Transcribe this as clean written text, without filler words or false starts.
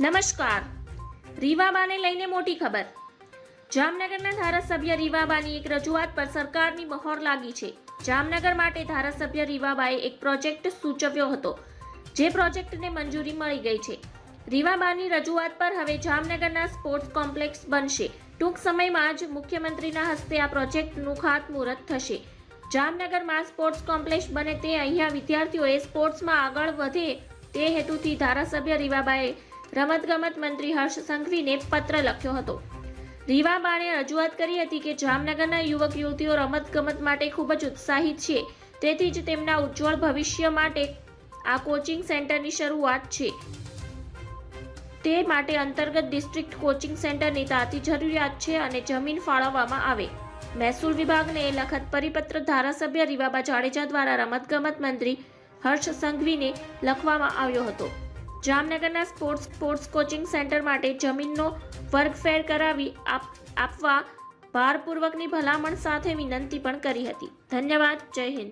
નમસ્કાર. રીવાબાને લઈને મોટી ખબર. જામનગરના ધારાસભ્ય રીવાબાની એક રજૂઆત પર સરકારની મહોર લાગી છે. જામનગર માટે ધારાસભ્ય રીવાબાએ એક પ્રોજેક્ટ સૂચવ્યો હતો, જે પ્રોજેક્ટને મંજૂરી મળી ગઈ છે. રીવાબાની રજૂઆત પર હવે જામનગરના સ્પોર્ટ્સ કોમ્પ્લેક્સ બનશે. ટૂંક સમયમાં જ મુખ્યમંત્રીના હસ્તે આ પ્રોજેક્ટનું ખાતમુહૂર્ત થશે. જામનગરમાં સ્પોર્ટ્સ કોમ્પ્લેક્સ બને તે અહીંયા વિદ્યાર્થીઓએ સ્પોર્ટ્સમાં આગળ વધે તે હેતુથી ધારાસભ્ય રીવાબાએ રમતગમત મંત્રી હર્ષ સંઘવીને પત્ર લખ્યો હતો. રીવાબાને રજૂઆત કરી હતી કે જામનગરના યુવક યુવતીઓ રમતગમત માટે ખૂબ જ ઉત્સાહિત છે, તેથી જ તેમના ઉજ્જવળ ભવિષ્ય માટે આ કોચિંગ સેન્ટરની શરૂઆત છે. તે માટે અંતર્ગત ડિસ્ટ્રિક્ટ કોચિંગ સેન્ટરની તાતી જરૂરિયાત છે અને જમીન ફાળવવામાં આવે. મહેસૂલ વિભાગને લખત પરિપત્ર ધારાસભ્ય રીવાબા જાડેજા દ્વારા રમતગમત મંત્રી હર્ષ સંઘવીને લખવામાં આવ્યો હતો. જામનગરના સ્પોર્ટ્સ કોચિંગ સેન્ટર માટે જમીનનો વર્ગફેર કરાવી આપવા ભારપૂર્વકની ભલામણ સાથે વિનંતી પણ કરી હતી. ધન્યવાદ. જય હિન્દ.